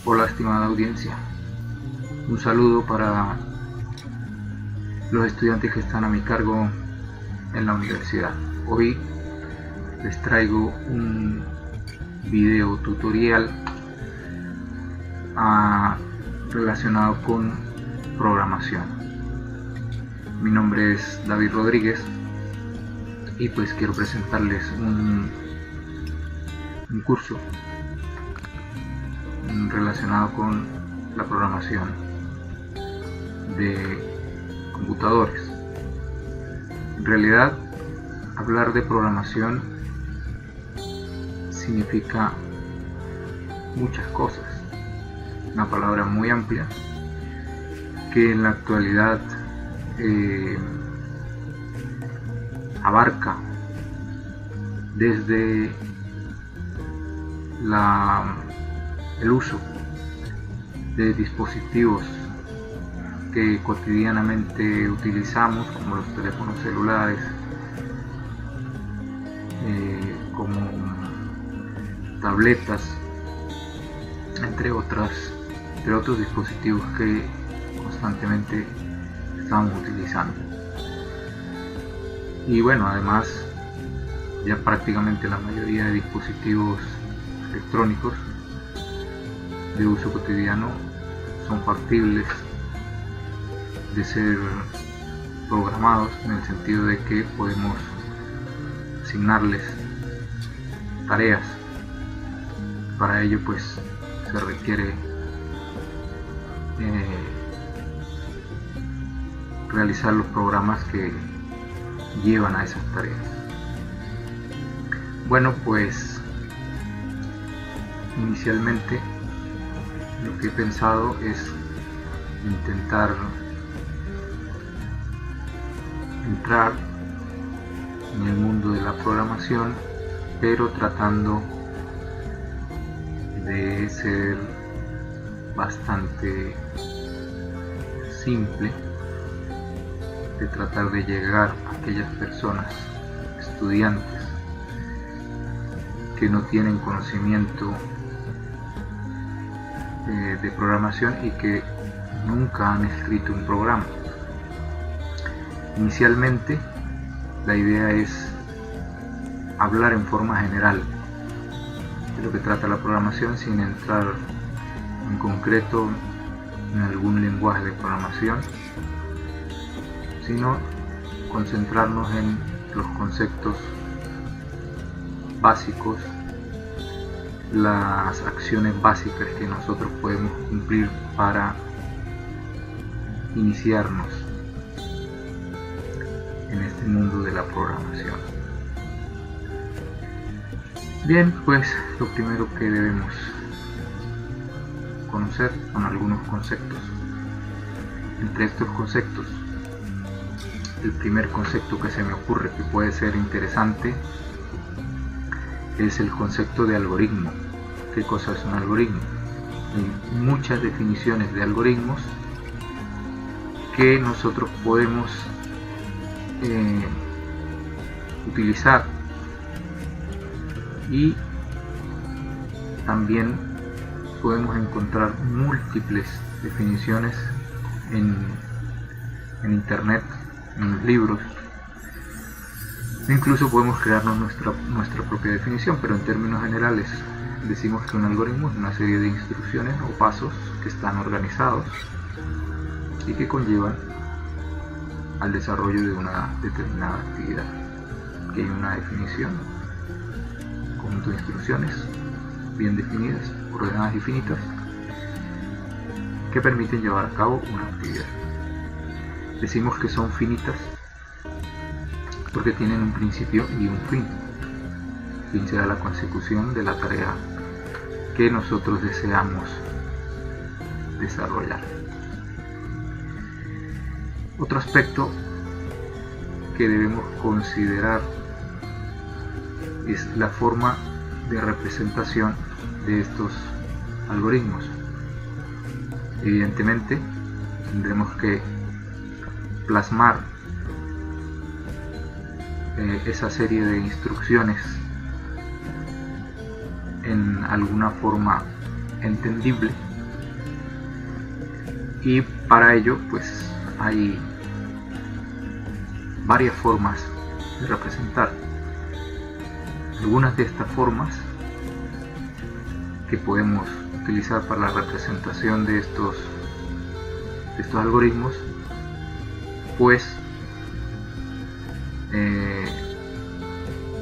Hola estimada audiencia, un saludo para los estudiantes que están a mi cargo en la universidad. Hoy les traigo un video tutorial relacionado con programación. Mi nombre es David Rodríguez y pues quiero presentarles un curso relacionado con la programación de computadores. En realidad, hablar de programación significa muchas cosas, una palabra muy amplia que en la actualidad abarca desde el uso de dispositivos que cotidianamente utilizamos, como los teléfonos celulares, como tabletas, entre otros dispositivos que constantemente estamos utilizando. Y bueno, además ya prácticamente la mayoría de dispositivos electrónicos de uso cotidiano son factibles de ser programados, en el sentido de que podemos asignarles tareas. Para ello pues se requiere realizar los programas que llevan a esas tareas. Bueno, pues inicialmente lo que he pensado es intentar entrar en el mundo de la programación, pero tratando de ser bastante simple, de tratar de llegar a aquellas personas, estudiantes, que no tienen conocimiento de programación y que nunca han escrito un programa. Inicialmente la idea es hablar en forma general de lo que trata la programación, sin entrar en concreto en algún lenguaje de programación, sino concentrarnos en los conceptos básicos, las acciones básicas que nosotros podemos cumplir para iniciarnos en este mundo de la programación. Bien, pues lo primero que debemos conocer son algunos conceptos. Entre estos conceptos, el primer concepto que se me ocurre que puede ser interesante es el concepto de algoritmo. ¿Qué cosa es un algoritmo? Hay muchas definiciones de algoritmos que nosotros podemos utilizar, y también podemos encontrar múltiples definiciones en internet, en los libros. Incluso podemos crearnos nuestra propia definición, pero en términos generales decimos que un algoritmo es una serie de instrucciones o pasos que están organizados y que conllevan al desarrollo de una determinada actividad. Aquí hay una definición, conjunto de instrucciones bien definidas, ordenadas y finitas, que permiten llevar a cabo una actividad. Decimos que son finitas porque tienen un principio y un fin. Fin será la consecución de la tarea que nosotros deseamos desarrollar. Otro aspecto que debemos considerar es la forma de representación de estos algoritmos. Evidentemente tendremos que plasmar esa serie de instrucciones en alguna forma entendible y para ello pues hay varias formas de representar. Algunas de estas formas que podemos utilizar para la representación de estos algoritmos pues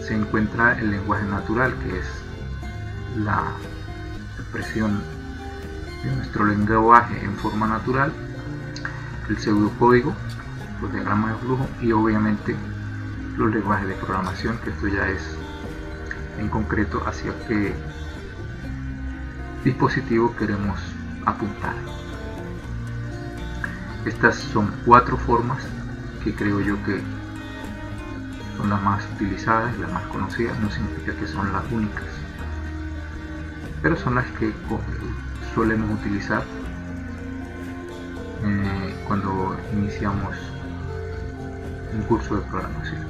se encuentra el lenguaje natural, que es la expresión de nuestro lenguaje en forma natural, el pseudocódigo, los diagramas de flujo y obviamente los lenguajes de programación, que esto ya es en concreto hacia qué dispositivo queremos apuntar. Estas son 4 formas que creo yo que son las más utilizadas y las más conocidas. No significa que son las únicas, pero son las que solemos utilizar cuando iniciamos un curso de programación.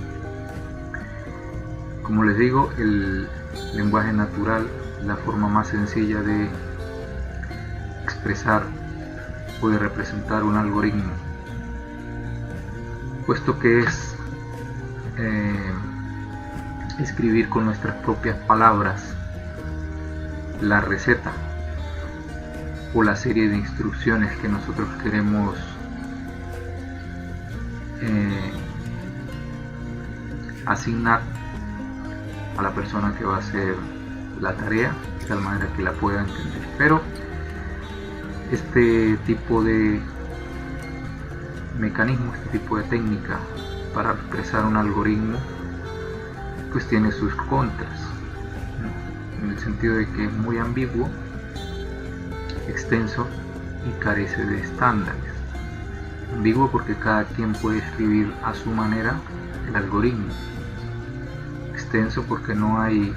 Como les digo, el lenguaje natural es la forma más sencilla de expresar o de representar un algoritmo, puesto que es escribir con nuestras propias palabras la receta o la serie de instrucciones que nosotros queremos asignar a la persona que va a hacer la tarea, de tal manera que la pueda entender. Pero este tipo de mecanismo, este tipo de técnica para expresar un algoritmo pues tiene sus contras, ¿no? En el sentido de que es muy ambiguo, extenso y carece de estándares. Ambiguo porque cada quien puede escribir a su manera el algoritmo. Extenso porque no hay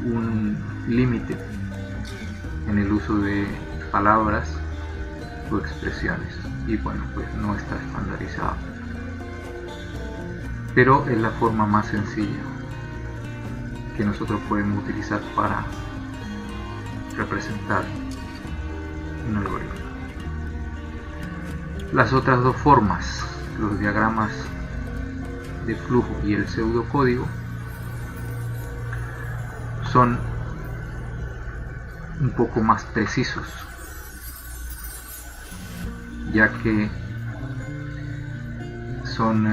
un límite en el uso de palabras o expresiones, y bueno, pues no está estandarizado, pero es la forma más sencilla que nosotros podemos utilizar para representar un algoritmo. Las otras 2 formas, los diagramas de flujo y el pseudocódigo, son un poco más precisos, ya que son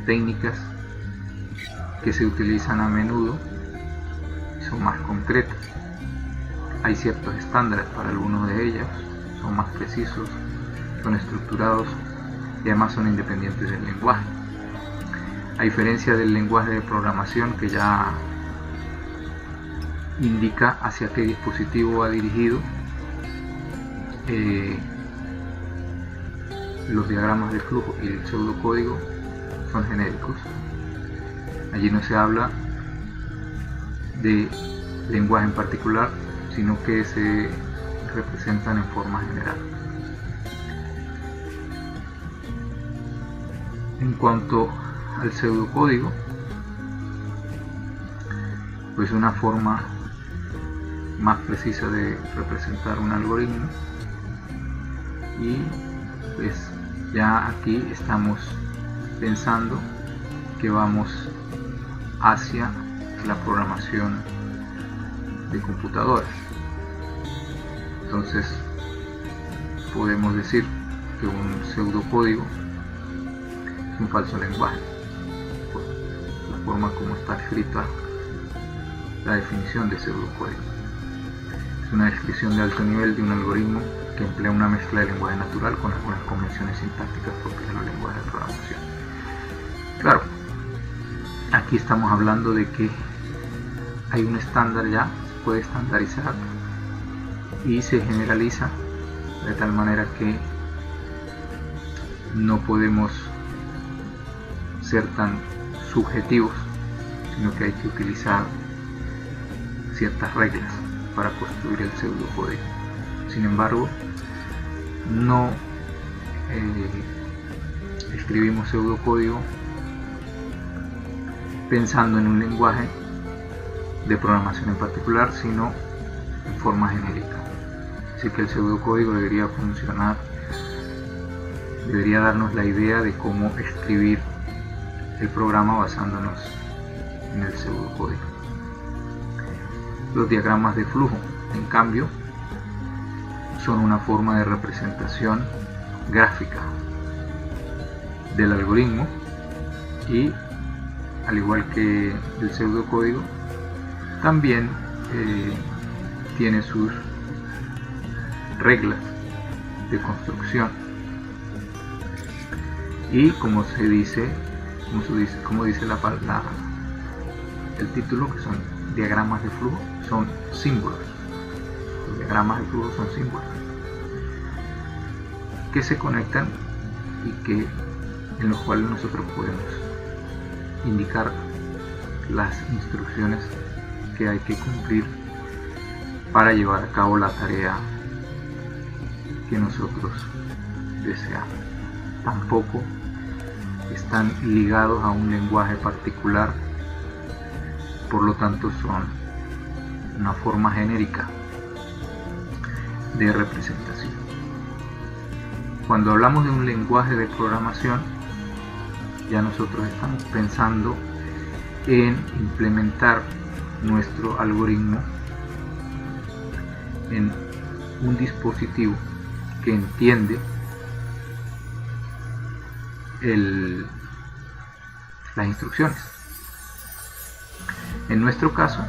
técnicas que se utilizan a menudo y son más concretas. Hay ciertos estándares para algunos de ellos, son más precisos, son estructurados y además son independientes del lenguaje. A diferencia del lenguaje de programación, que ya indica hacia qué dispositivo va dirigido, los diagramas de flujo y el pseudocódigo son genéricos. Allí no se habla de lenguaje en particular, sino que se representan en forma general. En cuanto al pseudocódigo, pues una forma más precisa de representar un algoritmo, y pues ya aquí estamos pensando que vamos hacia la programación de computadoras. Entonces podemos decir que un pseudocódigo es un falso lenguaje, por la forma como está escrita la definición de pseudocódigo. Es una descripción de alto nivel de un algoritmo que emplea una mezcla de lenguaje natural con algunas convenciones sintácticas propias de los lenguajes de programación. Claro, aquí estamos hablando de que hay un estándar, ya se puede estandarizar y se generaliza de tal manera que no podemos ser tan subjetivos, sino que hay que utilizar ciertas reglas para construir el pseudocódigo. Sin embargo, no escribimos pseudocódigo pensando en un lenguaje de programación en particular, sino en forma genérica. Así que el pseudocódigo debería funcionar, debería darnos la idea de cómo escribir el programa basándonos en el pseudocódigo. Los diagramas de flujo, en cambio, son una forma de representación gráfica del algoritmo y, al igual que el pseudocódigo, también tiene sus reglas de construcción y como dice el título, que son diagramas de flujo, son símbolos. Los diagramas de flujo son símbolos que se conectan y en los cuales nosotros podemos indicar las instrucciones que hay que cumplir para llevar a cabo la tarea que nosotros deseamos. Tampoco están ligados a un lenguaje particular, por lo tanto son una forma genérica de representación. Cuando hablamos de un lenguaje de programación, ya nosotros estamos pensando en implementar nuestro algoritmo en un dispositivo que entiende las instrucciones. En nuestro caso,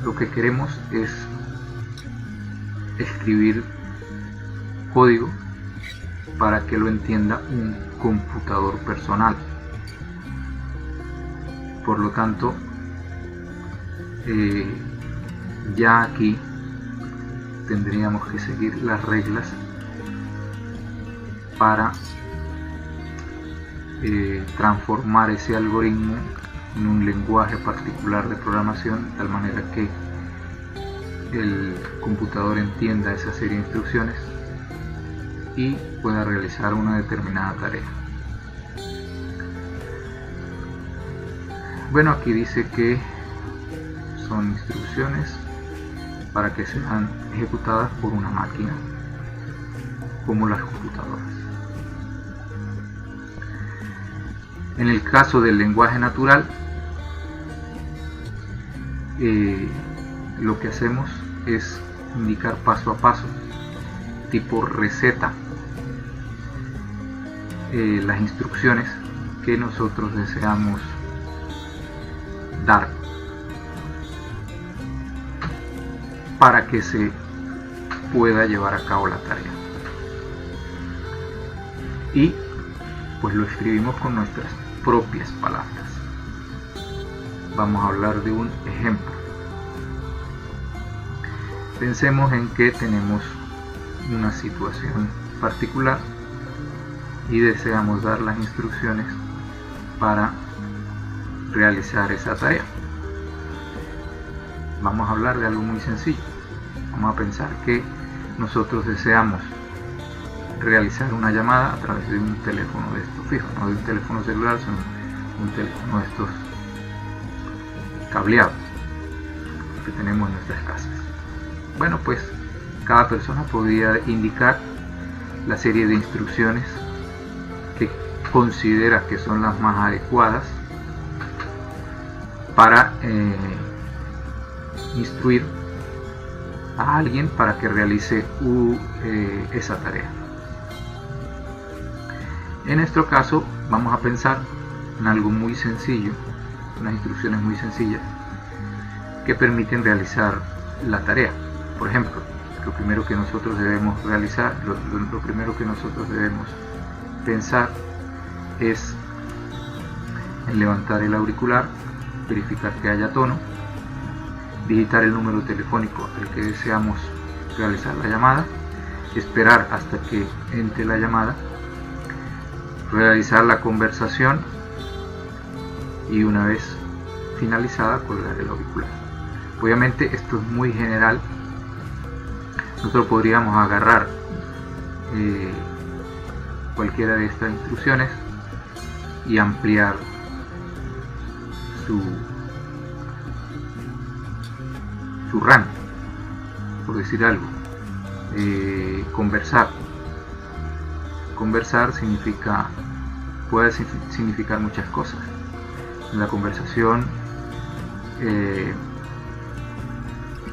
lo que queremos es escribir código para que lo entienda un computador personal. Por lo tanto, ya aquí tendríamos que seguir las reglas para transformar ese algoritmo en un lenguaje particular de programación, de tal manera que el computador entienda esa serie de instrucciones y pueda realizar una determinada tarea. Bueno, aquí dice que son instrucciones para que sean ejecutadas por una máquina, como las computadoras. En el caso del lenguaje natural, lo que hacemos es indicar paso a paso, tipo receta, las instrucciones que nosotros deseamos dar para que se pueda llevar a cabo la tarea. Y pues lo escribimos con nuestras propias palabras. Vamos a hablar de un ejemplo. Pensemos en que tenemos una situación particular y deseamos dar las instrucciones para realizar esa tarea. Vamos a hablar de algo muy sencillo. Vamos a pensar que nosotros deseamos realizar una llamada a través de un teléfono de estos fijos, no de un teléfono celular, sino un teléfono de estos cableados que tenemos en nuestras casas. Bueno, pues cada persona podría indicar la serie de instrucciones que considera que son las más adecuadas para instruir a alguien para que realice esa tarea. En nuestro caso vamos a pensar en algo muy sencillo, unas instrucciones muy sencillas que permiten realizar la tarea. Por ejemplo, lo primero que nosotros debemos realizar, lo primero que nosotros debemos pensar es en levantar el auricular, verificar que haya tono, digitar el número telefónico al que deseamos realizar la llamada, esperar hasta que entre la llamada, realizar la conversación y una vez finalizada colgar el auricular. Obviamente esto es muy general. Nosotros podríamos agarrar cualquiera de estas instrucciones y ampliar su rango, por decir algo. conversar. Conversar puede significar muchas cosas. La conversación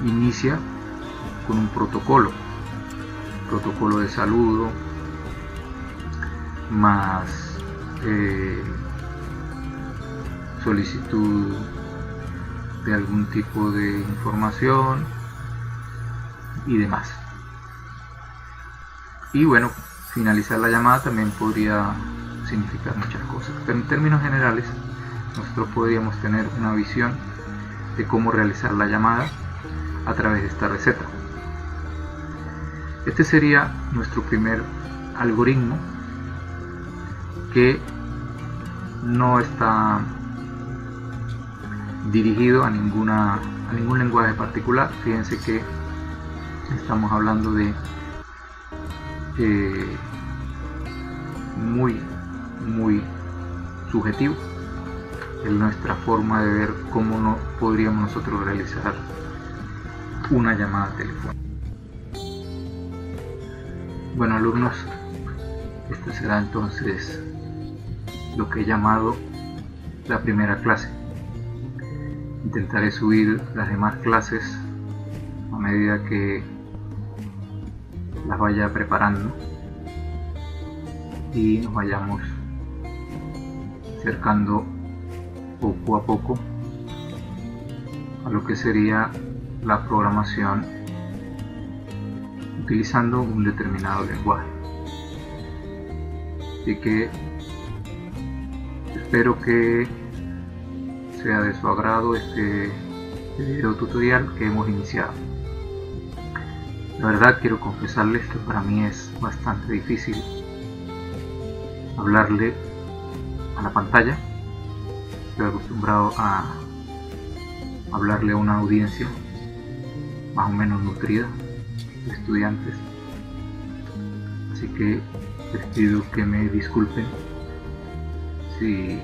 inicia con un protocolo de saludo, más solicitud de algún tipo de información y demás. Y bueno, finalizar la llamada también podría significar muchas cosas, pero en términos generales nosotros podríamos tener una visión de cómo realizar la llamada a través de esta receta. Este sería nuestro primer algoritmo, que no está dirigido a ningún lenguaje particular. Fíjense que estamos hablando de muy subjetivo, es nuestra forma de ver cómo podríamos nosotros realizar una llamada telefónica. Bueno, alumnos, esto será entonces lo que he llamado la primera clase. Intentaré subir las demás clases a medida que las vaya preparando y nos vayamos acercando poco a poco a lo que sería la programación utilizando un determinado lenguaje. Así que espero que sea de su agrado este video tutorial que hemos iniciado. La verdad, quiero confesarles que para mí es bastante difícil hablarle a la pantalla. Estoy acostumbrado a hablarle a una audiencia más o menos nutrida de estudiantes, así que les pido que me disculpen si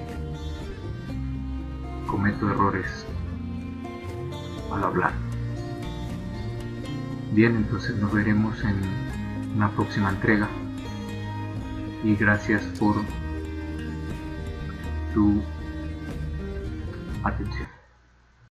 cometo errores al hablar. Bien, entonces nos veremos en una próxima entrega y gracias por su atención.